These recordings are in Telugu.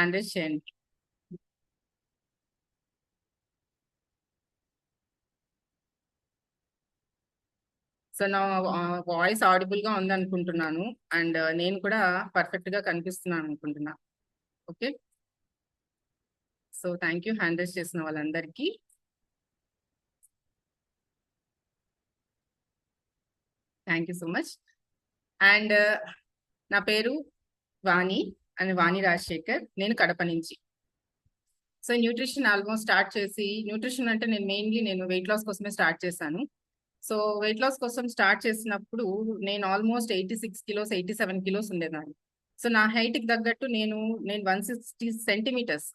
హ్యాండ్ రైజ్ చేయండి. సో నా వాయిస్ ఆడిబుల్ గా ఉంది అనుకుంటున్నాను. అండ్ నేను కూడా పర్ఫెక్ట్ గా కనిపిస్తున్నాను అనుకుంటున్నా. Okay, so thank you hand raise చేసిన వాళ్ళందరికీ. Thank you so much. And నా పేరు వాణి అండ్ వాణి రాజశేఖర్. నేను కడప నుంచి. సో న్యూట్రిషన్ ఆల్మోస్ట్ స్టార్ట్ చేసి, న్యూట్రిషన్ అంటే నేను వెయిట్ లాస్ కోసమే స్టార్ట్ చేశాను. సో వెయిట్ లాస్ కోసం స్టార్ట్ చేసినప్పుడు నేను ఆల్మోస్ట్ 86 కిలోస్ 87 కిలోస్ ఉండేదాన్ని. సో నా హైట్ కి తగ్గట్టు నేను 160 సెంటీమీటర్స్.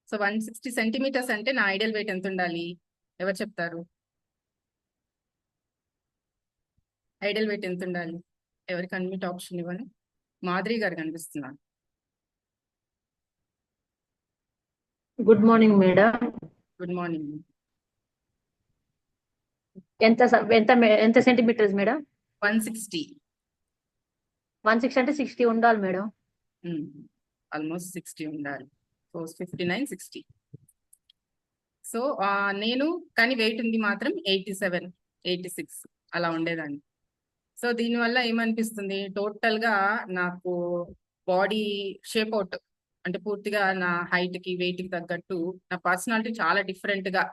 సో 160 సెంటీమీటర్స్ అంటే నా ఐడియల్ వెయిట్ ఎంత ఉండాలి? ఎవరు చెప్తారు? ఐడియల్ వెయిట్ ఎంత ఉండాలి? ఎవరికి అన్మిట్ ఆప్షన్ ఇవ్వను. మాధురి గారు కనిపిస్తున్నారు. Good morning madam. Good morning. ఎంత ఎంత ఎంత సెంటీమీటర్స్ మేడం? 160. 160 అంటే 60 ఉండాలి మేడం. ఆల్మోస్ట్ 60 ఉండాలి. సో 59, 60. సో నేను కానీ వెయిట్ ఉంది మాత్రం 87, 86 అలా ఉండేదాన్ని. సో దీనివల్ల ఏమనిపిస్తుంది, టోటల్ గా నాకు బాడీ షేప్ అవుట్ అంటే పూర్తిగా నా హైట్ కి వెయిట్ కి తగ్గట్టు నా పర్సనాలిటీ చాలా డిఫరెంట్ గా,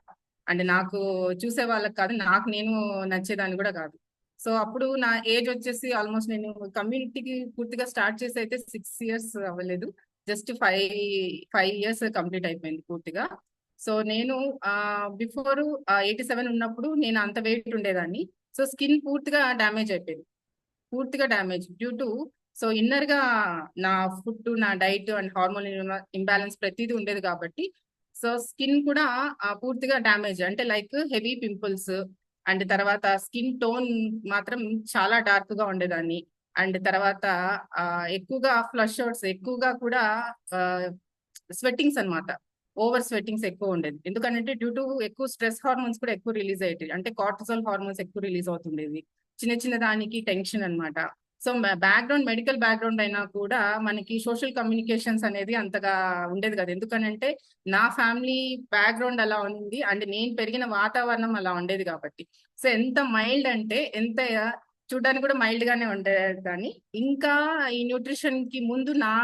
అంటే నాకు చూసే వాళ్ళకి కాదు, నాకు నేను నచ్చేదాన్ని కూడా కాదు. సో అప్పుడు నా ఏజ్ వచ్చేసి ఆల్మోస్ట్ నేను కమ్యూనిటీకి పూర్తిగా స్టార్ట్ చేసి అయితే 6 years అవ్వలేదు, జస్ట్ 5 years కంప్లీట్ అయిపోయింది పూర్తిగా. సో నేను బిఫోర్ 87 ఉన్నప్పుడు నేను అంత వెయిట్ ఉండేదాన్ని. సో స్కిన్ పూర్తిగా డ్యామేజ్ అయిపోయింది, పూర్తిగా damage due to so inner గా నా ఫుడ్, నా డైట్ అండ్ హార్మోన్ ఇంబ్యాలెన్స్ ప్రతిదీ ఉండేది కాబట్టి సో స్కిన్ కూడా పూర్తిగా డ్యామేజ్, అంటే లైక్ హెవీ పింపుల్స్. అండ్ తర్వాత స్కిన్ టోన్ మాత్రం చాలా డార్క్ గా ఉండేదాన్ని. అండ్ తర్వాత ఎక్కువగా ఫ్లష్ అవుట్స్, ఎక్కువగా కూడా స్వెట్టింగ్స్ అన్నమాట. ఓవర్ స్వెట్టింగ్స్ ఎక్కువ ఉండేది. ఎందుకంటే డ్యూ టు ఎక్కువ స్ట్రెస్ హార్మోన్స్ కూడా ఎక్కువ రిలీజ్ అయ్యేది, అంటే కార్టిజాల్ హార్మోన్స్ ఎక్కువ రిలీజ్ అవుతుండేది చిన్న చిన్న దానికి టెన్షన్ అన్నమాట. సో బ్యాక్గ్రౌండ్ మెడికల్ బ్యాక్గ్రౌండ్ అయినా కూడా మనకి సోషల్ కమ్యూనికేషన్స్ అనేది అంతగా ఉండేది కదా, ఎందుకనంటే నా ఫ్యామిలీ బ్యాక్గ్రౌండ్ అలా ఉంది అండ్ నేను పెరిగిన వాతావరణం అలా ఉండేది కాబట్టి. సో ఎంత మైల్డ్ అంటే ఎంత చూడడానికి కూడా మైల్డ్ గానే ఉండేది, కానీ ఇంకా ఈ న్యూట్రిషన్ కి ముందు నా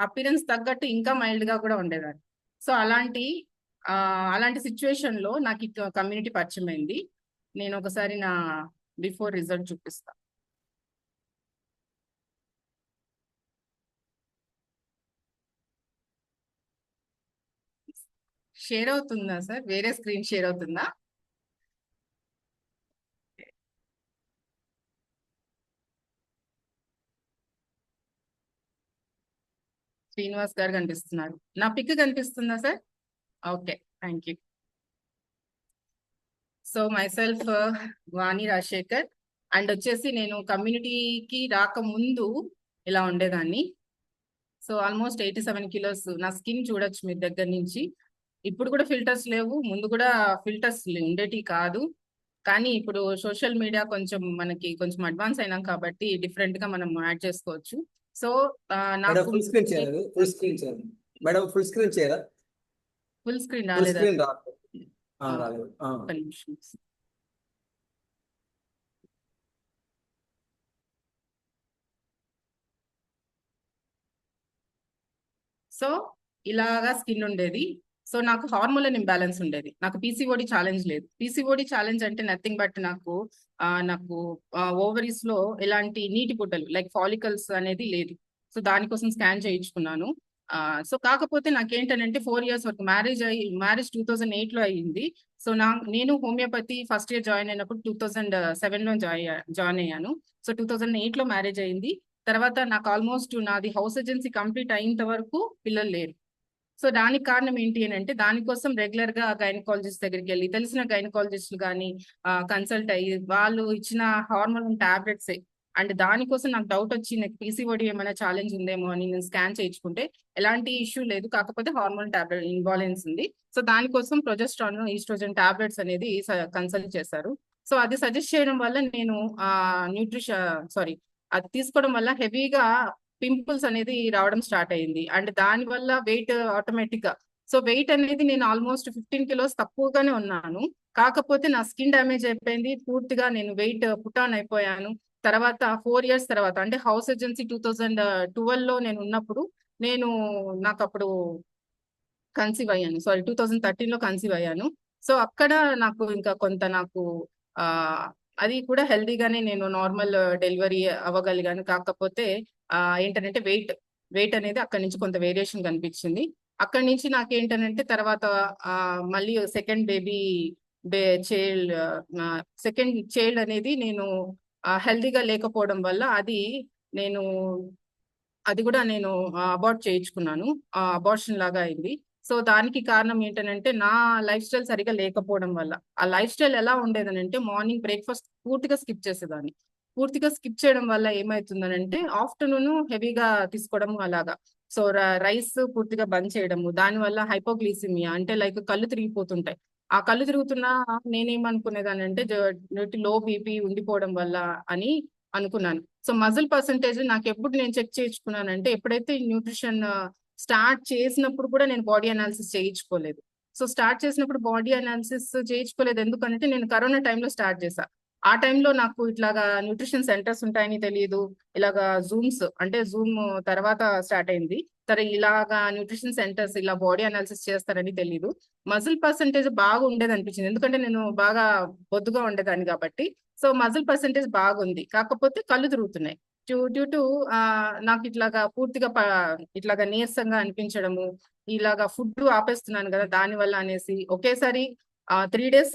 అపిరెన్స్ తగ్గట్టు ఇంకా మైల్డ్ గా కూడా ఉండేదాన్ని. సో అలాంటి సిచ్యువేషన్ లో నాకు కమ్యూనిటీ పరిచయం అయింది. నేను ఒకసారి నా బిఫోర్ రిజల్ట్ చూపిస్తా. షేర్ అవుతుందా సార్? వేరే స్క్రీన్ షేర్ అవుతుందా? శ్రీనివాస్ గారు కనిపిస్తున్నారు. నా పిక్ కనిపిస్తుందా sir? Okay, thank you. So my self Vani Rajasekhar. And వచ్చేసి నేను కమ్యూనిటీకి రాకముందు ఇలా ఉండేదాన్ని. So almost 87 kilos. నా స్కిన్ చూడొచ్చు మీ దగ్గర నుంచి. ఇప్పుడు కూడా ఫిల్టర్స్ లేవు, ముందు కూడా ఫిల్టర్స్ ఉండేటి కాదు. కానీ ఇప్పుడు సోషల్ మీడియా మనకి కొంచెం అడ్వాన్స్ అయినాం కాబట్టి డిఫరెంట్ గా మనం యాడ్ చేసుకోవచ్చు. సో నాకు ఫుల్ స్క్రీన్ చేయాలి, ఫుల్ స్క్రీన్ చేయాలి మేడం, ఫుల్ స్క్రీన్ చేయాలా? ఫుల్ స్క్రీన్ ఫుల్ రాలేదా? స్క్రీన్ రాలేదు. ఒక్క నిమిషం. సో ఇలాగా స్కిన్ ఉండేది. సో నాకు హార్మోన్ ఇంబ్యాలెన్స్ ఉండేది. నాకు పీసీఓడి ఛాలెంజ్ లేదు. పీసీఓడి ఛాలెంజ్ అంటే నథింగ్ బట్ నాకు ఓవరీస్ లో ఎలాంటి నీటి పుట్టలు లైక్ ఫాలికల్స్ అనేది లేదు. సో దానికోసం స్కాన్ చేయించుకున్నాను. సో కాకపోతే నాకేంటంటే 4 years వరకు మ్యారేజ్ 2008 లో అయ్యింది. సో నేను హోమియోపతి ఫస్ట్ ఇయర్ జాయిన్ అయినప్పుడు 2007 లో జాయిన్ అయ్యాను. సో 2008 లో మ్యారేజ్ అయింది. తర్వాత నాకు ఆల్మోస్ట్ నాది హౌస్ ఏజెన్సీ కంప్లీట్ అయ్యేంత వరకు పిల్లలు లేరు. సో దానికి కారణం ఏంటి అని అంటే దానికోసం రెగ్యులర్ గా గైనకాలజిస్ట్ దగ్గరికి వెళ్ళి తెలిసిన గైనకాలజిస్టులు కానీ కన్సల్ట్ అయ్యి వాళ్ళు ఇచ్చిన హార్మోన్ టాబ్లెట్స్. అండ్ దానికోసం నాకు డౌట్ వచ్చి నాకు పీసీఓడి ఏమైనా ఛాలెంజ్ ఉందేమో అని నేను స్కాన్ చేయించుకుంటే ఎలాంటి ఇష్యూ లేదు, కాకపోతే హార్మోన్ టాబ్లెట్ ఇన్వాలెన్స్ ఉంది. సో దానికోసం ప్రొజెస్ట్రాన్, ఈస్ట్రోజన్ టాబ్లెట్స్ అనేది కన్సల్ట్ చేశారు. సో అది సజెస్ట్ చేయడం వల్ల నేను అది తీసుకోవడం వల్ల హెవీగా పింపుల్స్ అనేది రావడం స్టార్ట్ అయింది. అండ్ దాని వల్ల వెయిట్ ఆటోమేటిక్ గా, సో వెయిట్ అనేది నేను ఆల్మోస్ట్ 15 కిలోస్ తక్కువగానే ఉన్నాను. కాకపోతే నా స్కిన్ డ్యామేజ్ అయిపోయింది పూర్తిగా, నేను వెయిట్ పుట్ ఆన్ అయిపోయాను. తర్వాత 4 ఇయర్స్ తర్వాత అంటే హౌస్ ఏజెన్సీ 2012 లో నేను ఉన్నప్పుడు నేను నాకు అప్పుడు కన్సీవ్ అయ్యాను. సారీ 2013 లో కన్సీవ్ అయ్యాను. సో అక్కడ నాకు ఇంకా కొంత నాకు ఆ అది కూడా హెల్దీగానే నేను నార్మల్ డెలివరీ అవ్వగలిగాను. కాకపోతే ఏంటంటే వెయిట్ అనేది అక్కడి నుంచి కొంత వేరియేషన్ కనిపించింది. అక్కడి నుంచి నాకేంటనంటే తర్వాత మళ్ళీ సెకండ్ చైల్డ్ సెకండ్ చైల్డ్ అనేది నేను హెల్దీగా లేకపోవడం వల్ల నేను అది కూడా నేను అబార్ట్ చేయించుకున్నాను. అబార్షన్ లాగా అయింది. సో దానికి కారణం ఏంటనంటే నా లైఫ్ స్టైల్ సరిగా లేకపోవడం వల్ల. ఆ లైఫ్ స్టైల్ ఎలా ఉండేదనంటే మార్నింగ్ బ్రేక్ఫాస్ట్ పూర్తిగా స్కిప్ చేసేదాన్ని. పూర్తిగా స్కిప్ చేయడం వల్ల ఏమవుతుందనంటే ఆఫ్టర్నూన్ హెవీగా తీసుకోవడం అలాగా. సో రైస్ పూర్తిగా బంద్ చేయడము, దానివల్ల హైపోగ్లిసిమియా అంటే లైక్ కళ్ళు తిరిగిపోతుంటాయి. ఆ కళ్ళు తిరుగుతున్నా నేనేమనుకునేదాన్ని అంటే లో బీపీ ఉండిపోవడం వల్ల అని అనుకున్నాను. సో మజిల్ పర్సంటేజ్ నాకు ఎప్పుడు నేను చెక్ చేయించుకున్నానంటే ఎప్పుడైతే న్యూట్రిషన్ స్టార్ట్ చేసినప్పుడు కూడా నేను బాడీ అనాలిసిస్ చేయించుకోలేదు. సో స్టార్ట్ చేసినప్పుడు బాడీ అనాలిసిస్ చేయించుకోలేదు ఎందుకంటే నేను కరోనా టైంలో స్టార్ట్ చేశా. ఆ టైంలో నాకు ఇట్లాగా న్యూట్రిషన్ సెంటర్స్ ఉంటాయని తెలియదు. ఇలాగా జూమ్ తర్వాత స్టార్ట్ అయింది. ఇలాగా న్యూట్రిషన్ సెంటర్స్ ఇలా బాడీ అనాలిసిస్ చేస్తారని తెలియదు. మజిల్ పర్సంటేజ్ బాగా ఉండేది అనిపించింది ఎందుకంటే నేను బాగా బొద్దుగా ఉండేదాన్ని కాబట్టి. సో మజిల్ పర్సంటేజ్ బాగుంది, కాకపోతే కళ్ళు తిరుగుతున్నాయి. డ్యూ టు నాకు ఇట్లాగా పూర్తిగా ఇట్లాగా నీరసంగా అనిపించడము, ఇలాగా ఫుడ్ ఆపేస్తున్నాను కదా దాని వల్ల అనేసి ఒకేసారి 3 days సీరియస్